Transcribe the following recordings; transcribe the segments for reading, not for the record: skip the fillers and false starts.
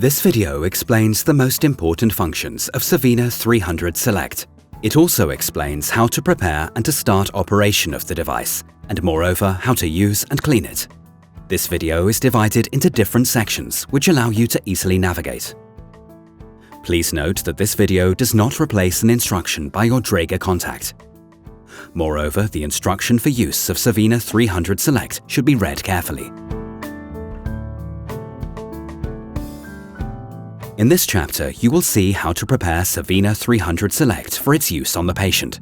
This video explains the most important functions of Savina 300 Select. It also explains how to prepare and to start operation of the device, and moreover how to use and clean it. This video is divided into different sections which allow you to easily navigate. Please note that this video does not replace an instruction by your Dräger contact. Moreover, the instruction for use of Savina 300 Select should be read carefully. In this chapter, you will see how to prepare Savina 300 Select for its use on the patient.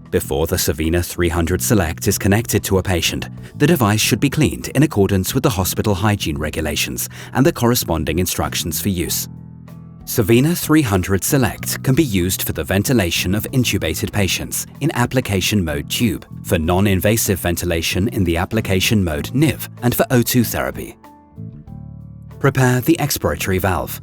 Before the Savina 300 Select is connected to a patient, the device should be cleaned in accordance with the hospital hygiene regulations and the corresponding instructions for use. Savina 300 Select can be used for the ventilation of intubated patients in application mode tube, for non-invasive ventilation in the application mode NIV, and for O2 therapy. Prepare the expiratory valve.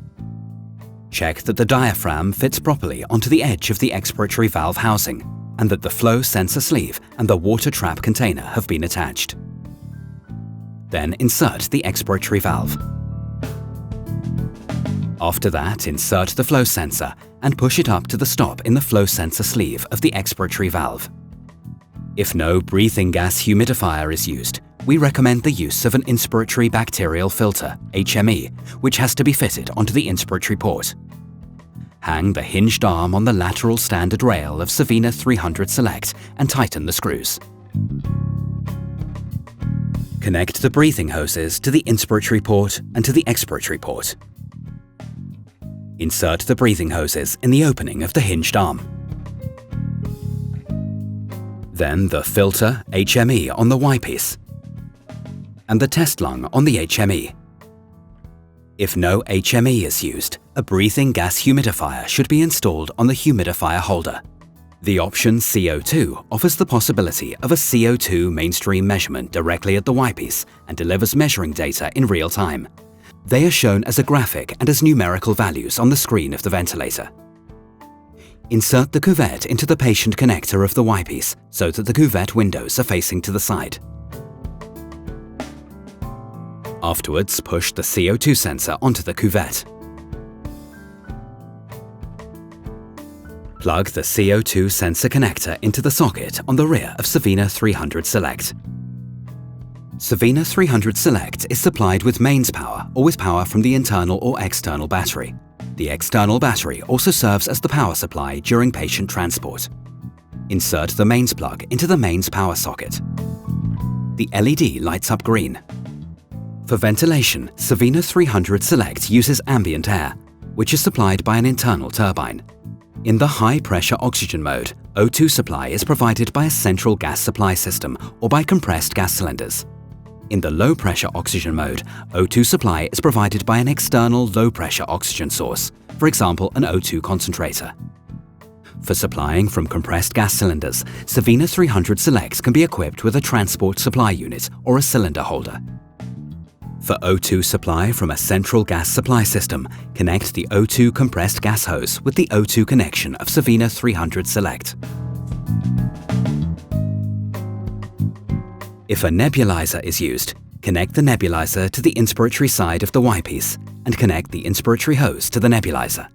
Check that the diaphragm fits properly onto the edge of the expiratory valve housing and that the flow sensor sleeve and the water trap container have been attached. Then insert the expiratory valve. After that, insert the flow sensor and push it up to the stop in the flow sensor sleeve of the expiratory valve. If no breathing gas humidifier is used, we recommend the use of an inspiratory bacterial filter, HME, which has to be fitted onto the inspiratory port. Hang the hinged arm on the lateral standard rail of Savina 300 Select and tighten the screws. Connect the breathing hoses to the inspiratory port and to the expiratory port. Insert the breathing hoses in the opening of the hinged arm. Then the filter, HME, on the Y-piece, and the test lung on the HME. If no HME is used, a breathing gas humidifier should be installed on the humidifier holder. The option CO2 offers the possibility of a CO2 mainstream measurement directly at the Y-piece and delivers measuring data in real time. They are shown as a graphic and as numerical values on the screen of the ventilator. Insert the cuvette into the patient connector of the Y-piece so that the cuvette windows are facing to the side. Afterwards, push the CO2 sensor onto the cuvette. Plug the CO2 sensor connector into the socket on the rear of Savina 300 Select. Savina 300 Select is supplied with mains power or with power from the internal or external battery. The external battery also serves as the power supply during patient transport. Insert the mains plug into the mains power socket. The LED lights up green. For ventilation, Savina 300 Select uses ambient air, which is supplied by an internal turbine. In the high-pressure oxygen mode, O2 supply is provided by a central gas supply system or by compressed gas cylinders. In the low-pressure oxygen mode, O2 supply is provided by an external low-pressure oxygen source, for example an O2 concentrator. For supplying from compressed gas cylinders, Savina 300 Select can be equipped with a transport supply unit or a cylinder holder. For O2 supply from a central gas supply system, connect the O2 compressed gas hose with the O2 connection of Savina 300 Select. If a nebulizer is used, connect the nebulizer to the inspiratory side of the Y-piece and connect the inspiratory hose to the nebulizer.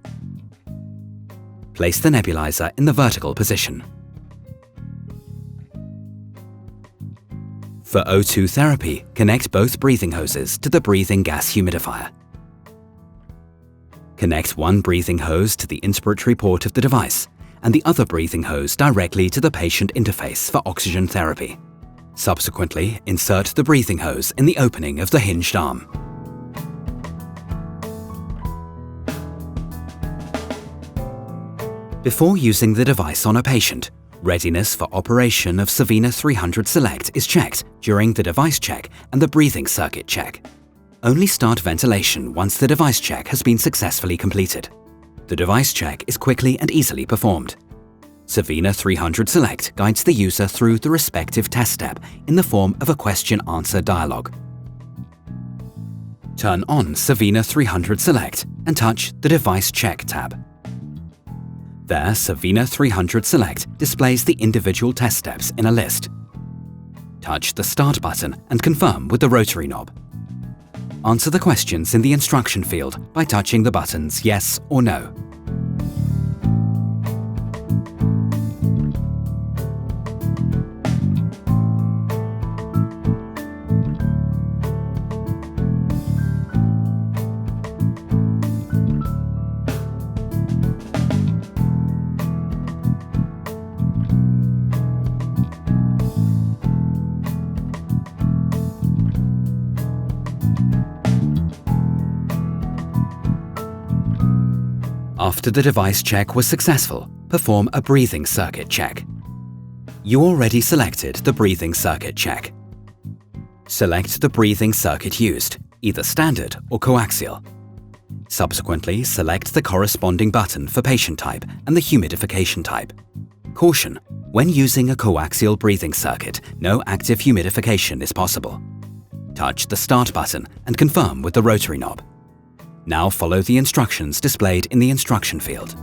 Place the nebulizer in the vertical position. For O2 therapy, connect both breathing hoses to the breathing gas humidifier. Connect one breathing hose to the inspiratory port of the device and the other breathing hose directly to the patient interface for oxygen therapy. Subsequently, insert the breathing hose in the opening of the hinged arm. Before using the device on a patient, readiness for operation of Savina 300 Select is checked during the device check and the breathing circuit check. Only start ventilation once the device check has been successfully completed. The device check is quickly and easily performed. Savina 300 Select guides the user through the respective test step in the form of a question-answer dialogue. Turn on Savina 300 Select and touch the Device Check tab. There, Savina 300 Select displays the individual test steps in a list. Touch the Start button and confirm with the rotary knob. answer the questions in the instruction field by touching the buttons Yes or No. After the device check was successful, perform a breathing circuit check. You already selected the breathing circuit check. Select the breathing circuit used, either standard or coaxial. Subsequently, select the corresponding button for patient type and the humidification type. Caution: when using a coaxial breathing circuit, no active humidification is possible. Touch the Start button and confirm with the rotary knob. Now follow the instructions displayed in the instruction field.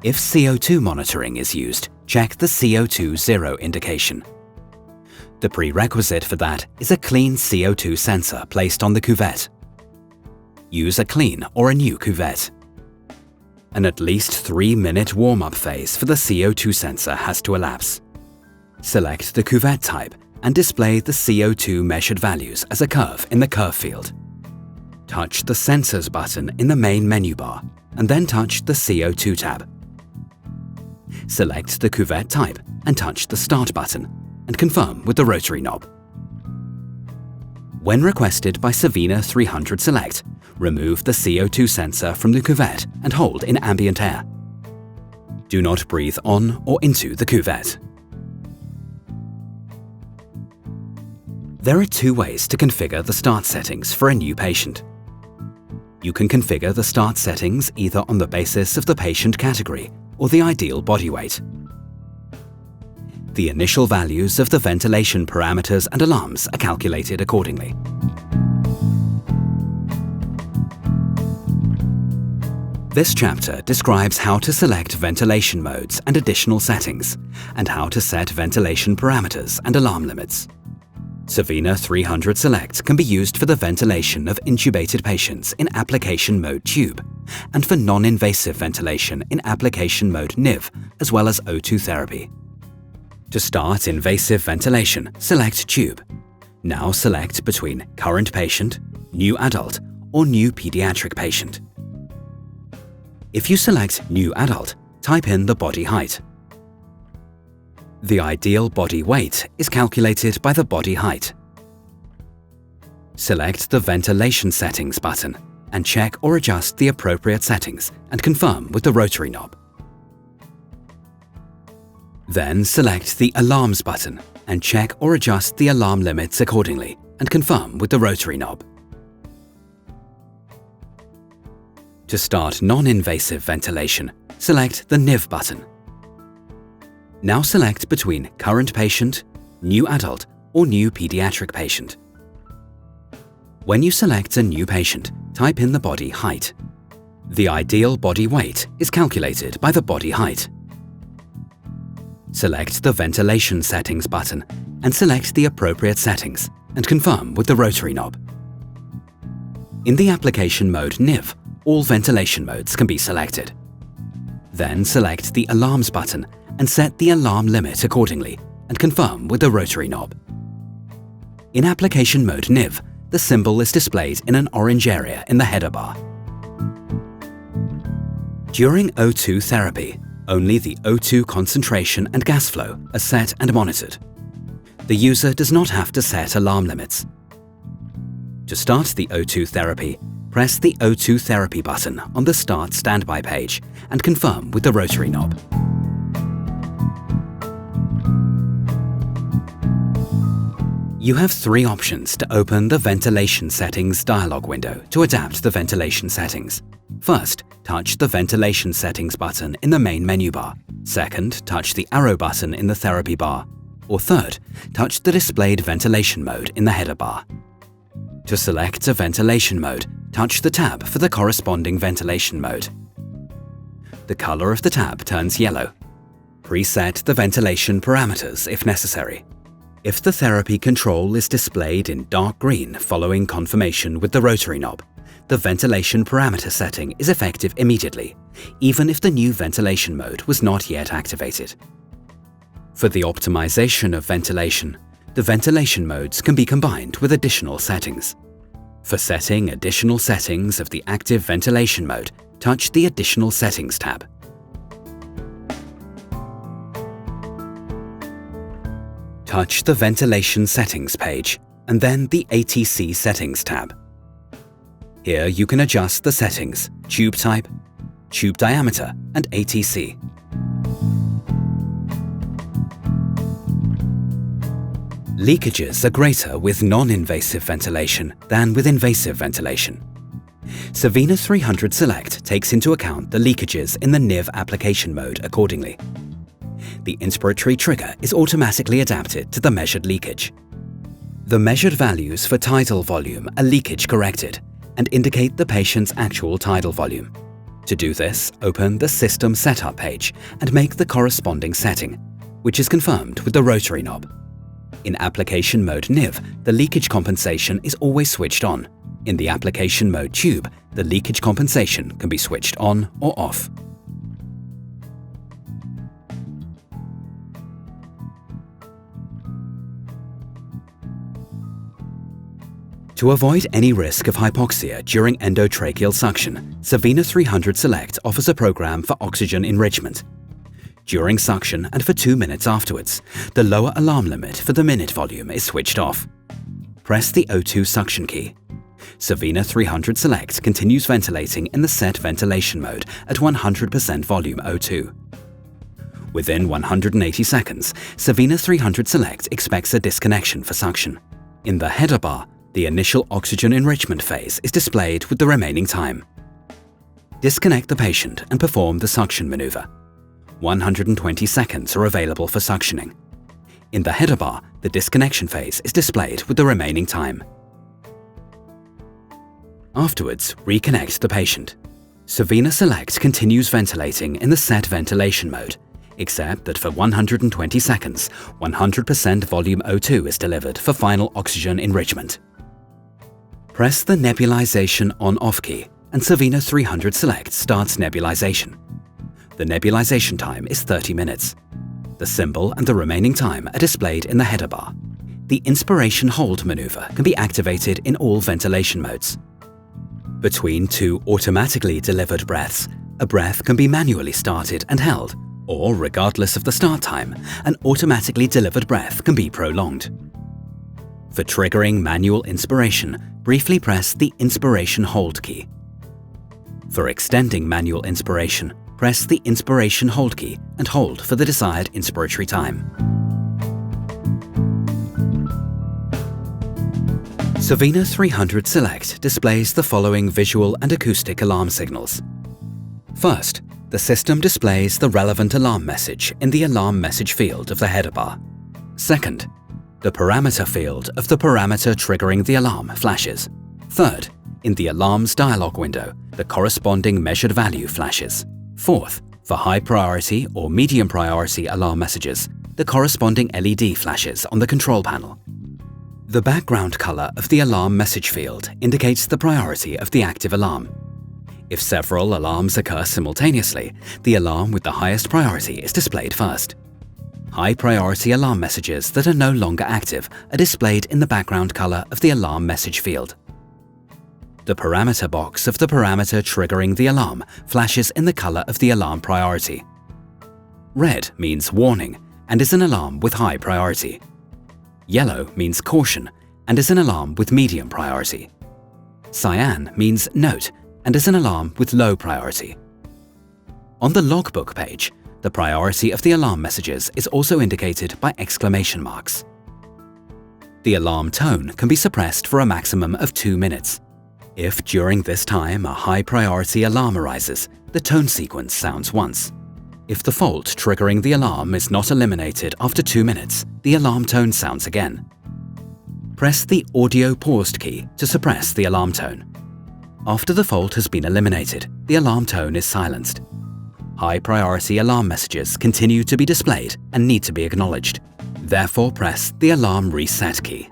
If CO2 monitoring is used, check the CO2 0 indication. The prerequisite for that is a clean CO2 sensor placed on the cuvette. Use a clean or a new cuvette. An at least 3-minute warm-up phase for the CO2 sensor has to elapse. Select the cuvette type and display the CO2 measured values as a curve in the curve field. Touch the Sensors button in the main menu bar and then touch the CO2 tab. Select the cuvette type and touch the Start button and confirm with the rotary knob. When requested by Savina 300 Select, remove the CO2 sensor from the cuvette and hold in ambient air. Do not breathe on or into the cuvette. There are two ways to configure the start settings for a new patient. You can configure the start settings either on the basis of the patient category or the ideal body weight. The initial values of the ventilation parameters and alarms are calculated accordingly. This chapter describes how to select ventilation modes and additional settings, and how to set ventilation parameters and alarm limits. Savina 300 Select can be used for the ventilation of intubated patients in application mode tube, and for non-invasive ventilation in application mode NIV, as well as O2 therapy. To start invasive ventilation, select tube. Now select between current patient, new adult, or new pediatric patient. If you select new adult, type in the body height. The ideal body weight is calculated by the body height. Select the Ventilation Settings button and check or adjust the appropriate settings and confirm with the rotary knob. Then select the Alarms button and check or adjust the alarm limits accordingly and confirm with the rotary knob. To start non-invasive ventilation, select the NIV button. Now select between current patient, new adult, or new pediatric patient. When you select a new patient, type in the body height. The ideal body weight is calculated by the body height. Select the Ventilation Settings button and select the appropriate settings and confirm with the rotary knob. In the application mode NIV, all ventilation modes can be selected. Then select the Alarms button and set the alarm limit accordingly and confirm with the rotary knob. In application mode NIV, the symbol is displayed in an orange area in the header bar. During O2 therapy, only the O2 concentration and gas flow are set and monitored. The user does not have to set alarm limits. To start the O2 therapy, press the O2 therapy button on the Start Standby page and confirm with the rotary knob. You have three options to open the Ventilation Settings dialog window to adapt the ventilation settings. First, touch the Ventilation Settings button in the main menu bar. Second, touch the arrow button in the therapy bar. Or third, touch the displayed ventilation mode in the header bar. To select a ventilation mode, touch the tab for the corresponding ventilation mode. The color of the tab turns yellow. Preset the ventilation parameters if necessary. If the therapy control is displayed in dark green following confirmation with the rotary knob, the ventilation parameter setting is effective immediately, even if the new ventilation mode was not yet activated. For the optimization of ventilation, the ventilation modes can be combined with additional settings. For setting additional settings of the active ventilation mode, touch the Additional Settings tab. Touch the Ventilation Settings page and then the ATC Settings tab. Here you can adjust the settings, tube type, tube diameter, and ATC. Leakages are greater with non-invasive ventilation than with invasive ventilation. Savina 300 Select takes into account the leakages in the NIV application mode accordingly. The inspiratory trigger is automatically adapted to the measured leakage. The measured values for tidal volume are leakage corrected and indicate the patient's actual tidal volume. To do this, open the System Setup page and make the corresponding setting, which is confirmed with the rotary knob. In application mode NIV, the leakage compensation is always switched on. In the application mode tube, the leakage compensation can be switched on or off. To avoid any risk of hypoxia during endotracheal suction, Savina 300 Select offers a program for oxygen enrichment. During suction and for 2 minutes afterwards, the lower alarm limit for the minute volume is switched off. Press the O2 suction key. Savina 300 Select continues ventilating in the set ventilation mode at 100% volume O2. Within 180 seconds, Savina 300 Select expects a disconnection for suction. In the header bar, the initial oxygen enrichment phase is displayed with the remaining time. Disconnect the patient and perform the suction maneuver. 120 seconds are available for suctioning. In the header bar, the disconnection phase is displayed with the remaining time. Afterwards, reconnect the patient. Savina Select continues ventilating in the set ventilation mode, except that for 120 seconds, 100% volume O2 is delivered for final oxygen enrichment. Press the nebulization on-off key and Savina 300 Select starts nebulization. The nebulization time is 30 minutes. The symbol and the remaining time are displayed in the header bar. The inspiration hold maneuver can be activated in all ventilation modes. Between two automatically delivered breaths, a breath can be manually started and held, or regardless of the start time, an automatically delivered breath can be prolonged. For triggering manual inspiration, briefly press the inspiration hold key. For extending manual inspiration, press the inspiration hold key and hold for the desired inspiratory time. Savina 300 Select displays the following visual and acoustic alarm signals. First, the system displays the relevant alarm message in the alarm message field of the header bar. Second, the parameter field of the parameter triggering the alarm flashes. Third, in the alarms dialog window, the corresponding measured value flashes. Fourth, for high priority or medium priority alarm messages, the corresponding LED flashes on the control panel. The background color of the alarm message field indicates the priority of the active alarm. If several alarms occur simultaneously, the alarm with the highest priority is displayed first. High priority alarm messages that are no longer active are displayed in the background color of the alarm message field. The parameter box of the parameter triggering the alarm flashes in the color of the alarm priority. Red means warning and is an alarm with high priority. Yellow means caution and is an alarm with medium priority. Cyan means note and is an alarm with low priority. On the logbook page, the priority of the alarm messages is also indicated by exclamation marks. The alarm tone can be suppressed for a maximum of 2 minutes. If during this time a high priority alarm arises, the tone sequence sounds once. If the fault triggering the alarm is not eliminated after 2 minutes, the alarm tone sounds again. Press the audio paused key to suppress the alarm tone. After the fault has been eliminated, the alarm tone is silenced. High-priority alarm messages continue to be displayed and need to be acknowledged. Therefore, press the Alarm Reset key.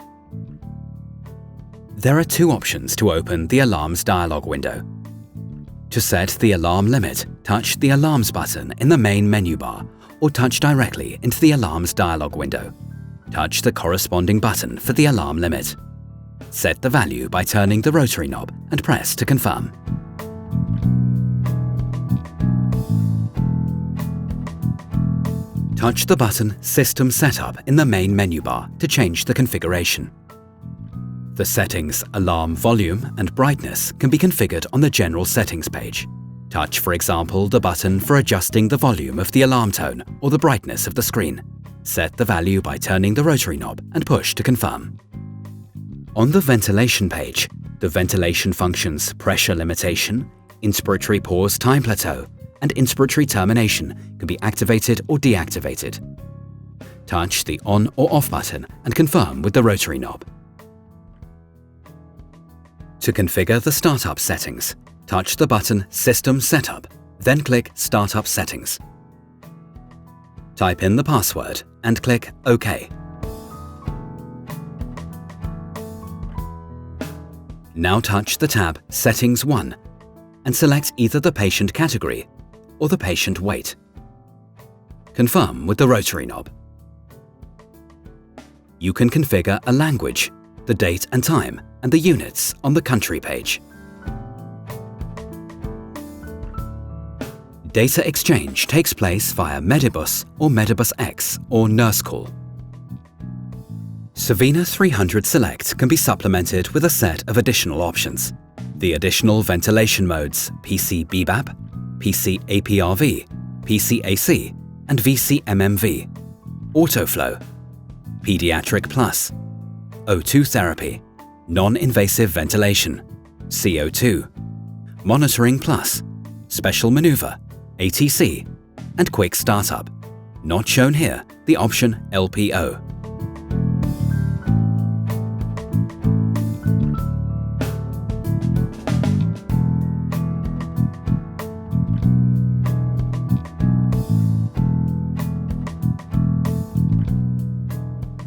There are two options to open the Alarms dialog window. To set the alarm limit, touch the Alarms button in the main menu bar or touch directly into the Alarms dialog window. Touch the corresponding button for the alarm limit. Set the value by turning the rotary knob and press to confirm. Touch the button System Setup in the main menu bar to change the configuration. The settings Alarm Volume and Brightness can be configured on the General Settings page. Touch, for example, the button for adjusting the volume of the alarm tone or the brightness of the screen. Set the value by turning the rotary knob and push to confirm. On the Ventilation page, the ventilation functions Pressure Limitation, Inspiratory Pause Time Plateau, and Inspiratory Termination can be activated or deactivated. Touch the On or Off button and confirm with the rotary knob. To configure the startup settings, touch the button System Setup, then click Startup Settings. Type in the password and click OK. Now touch the tab Settings 1 and select either the patient category or the patient weight. Confirm with the rotary knob. You can configure a language, the date and time, and the units on the country page. Data exchange takes place via Medibus or Medibus X or nurse call. Savina 300 Select can be supplemented with a set of additional options. The additional ventilation modes PC BBAP, PC APRV, PC AC, and VCMMV, Autoflow, Pediatric Plus, O2 therapy, non-invasive ventilation, CO2, Monitoring Plus, Special Maneuver, ATC, and Quick Startup. Not shown here, the option LPO.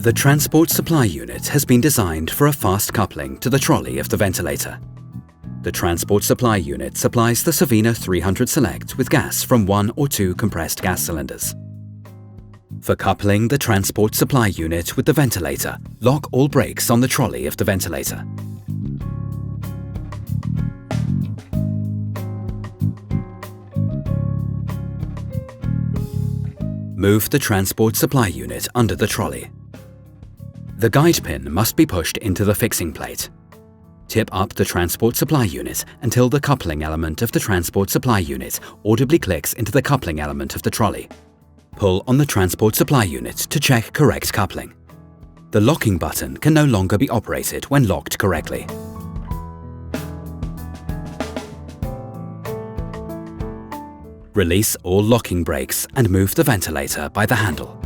The transport supply unit has been designed for a fast coupling to the trolley of the ventilator. The transport supply unit supplies the Savina 300 Select with gas from 1 or 2 compressed gas cylinders. For coupling the transport supply unit with the ventilator, lock all brakes on the trolley of the ventilator. Move the transport supply unit under the trolley. The guide pin must be pushed into the fixing plate. Tip up the transport supply unit until the coupling element of the transport supply unit audibly clicks into the coupling element of the trolley. Pull on the transport supply unit to check correct coupling. The locking button can no longer be operated when locked correctly. Release all locking brakes and move the ventilator by the handle.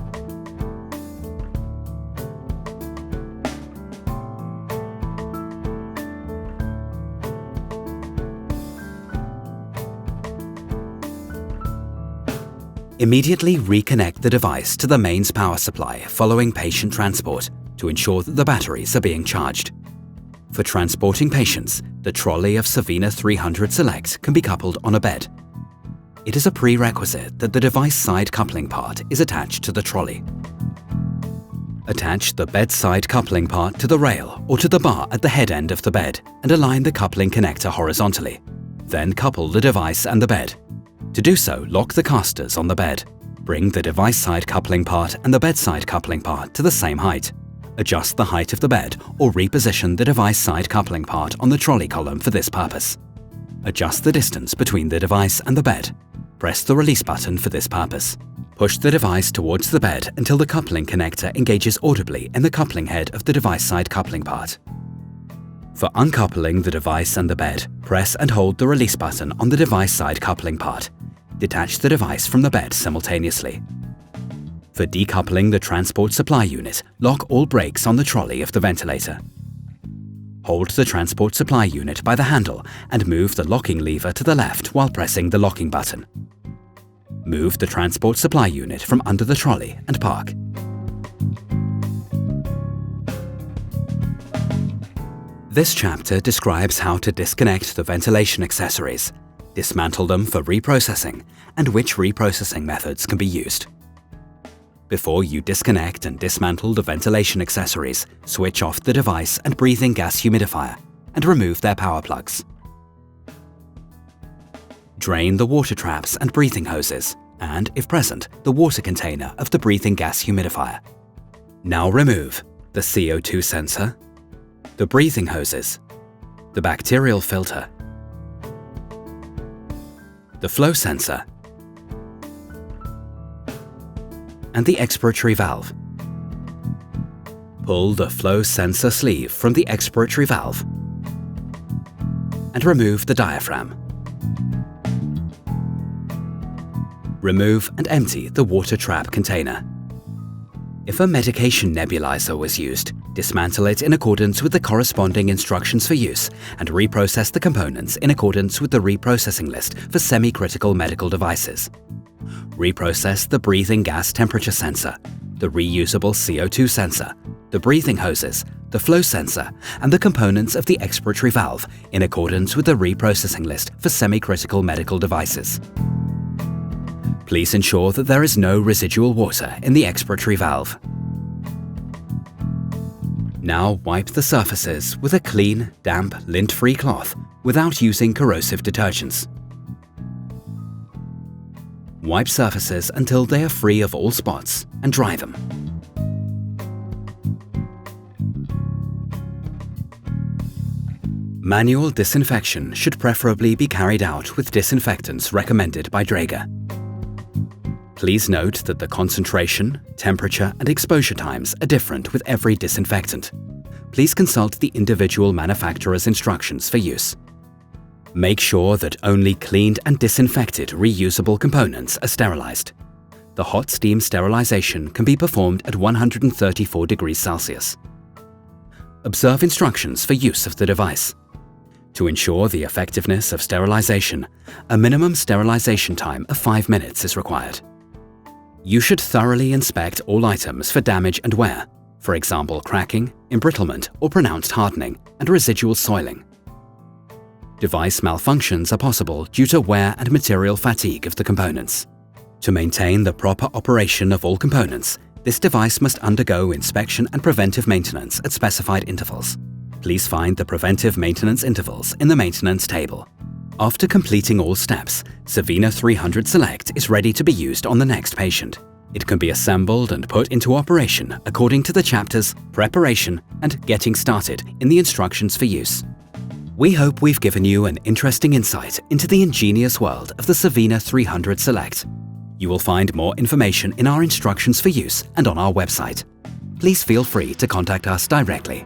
Immediately reconnect the device to the mains power supply following patient transport to ensure that the batteries are being charged. For transporting patients, the trolley of Savina 300 Select can be coupled on a bed. It is a prerequisite that the device side coupling part is attached to the trolley. Attach the bedside coupling part to the rail or to the bar at the head end of the bed and align the coupling connector horizontally. Then couple the device and the bed. To do so, lock the casters on the bed. Bring the device side coupling part and the bedside coupling part to the same height. Adjust the height of the bed or reposition the device side coupling part on the trolley column for this purpose. Adjust the distance between the device and the bed. Press the release button for this purpose. Push the device towards the bed until the coupling connector engages audibly in the coupling head of the device side coupling part. For uncoupling the device and the bed, press and hold the release button on the device side coupling part. Detach the device from the bed simultaneously. For decoupling the transport supply unit, lock all brakes on the trolley of the ventilator. Hold the transport supply unit by the handle and move the locking lever to the left while pressing the locking button. Move the transport supply unit from under the trolley and park. This chapter describes how to disconnect the ventilation accessories, dismantle them for reprocessing, and which reprocessing methods can be used. Before you disconnect and dismantle the ventilation accessories, switch off the device and breathing gas humidifier and remove their power plugs. Drain the water traps and breathing hoses and, if present, the water container of the breathing gas humidifier. Now remove the CO2 sensor, the breathing hoses, the bacterial filter, the flow sensor, and the expiratory valve. Pull the flow sensor sleeve from the expiratory valve and remove the diaphragm. Remove and empty the water trap container. If a medication nebulizer was used, dismantle it in accordance with the corresponding instructions for use and reprocess the components in accordance with the reprocessing list for semi-critical medical devices. Reprocess the breathing gas temperature sensor, the reusable CO2 sensor, the breathing hoses, the flow sensor, and the components of the expiratory valve in accordance with the reprocessing list for semi-critical medical devices. Please ensure that there is no residual water in the expiratory valve. Now wipe the surfaces with a clean, damp, lint-free cloth without using corrosive detergents. Wipe surfaces until they are free of all spots and dry them. Manual disinfection should preferably be carried out with disinfectants recommended by Dräger. Please note that the concentration, temperature, and exposure times are different with every disinfectant. Please consult the individual manufacturer's instructions for use. Make sure that only cleaned and disinfected reusable components are sterilized. The hot steam sterilization can be performed at 134 degrees Celsius. Observe instructions for use of the device. To ensure the effectiveness of sterilization, a minimum sterilization time of 5 minutes is required. You should thoroughly inspect all items for damage and wear, for example cracking, embrittlement or pronounced hardening, and residual soiling. Device malfunctions are possible due to wear and material fatigue of the components. To maintain the proper operation of all components, this device must undergo inspection and preventive maintenance at specified intervals. Please find the preventive maintenance intervals in the maintenance table. After completing all steps, Savina 300 Select is ready to be used on the next patient. It can be assembled and put into operation according to the chapters Preparation and Getting Started in the instructions for use. We hope we've given you an interesting insight into the ingenious world of the Savina 300 Select. You will find more information in our instructions for use and on our website. Please feel free to contact us directly.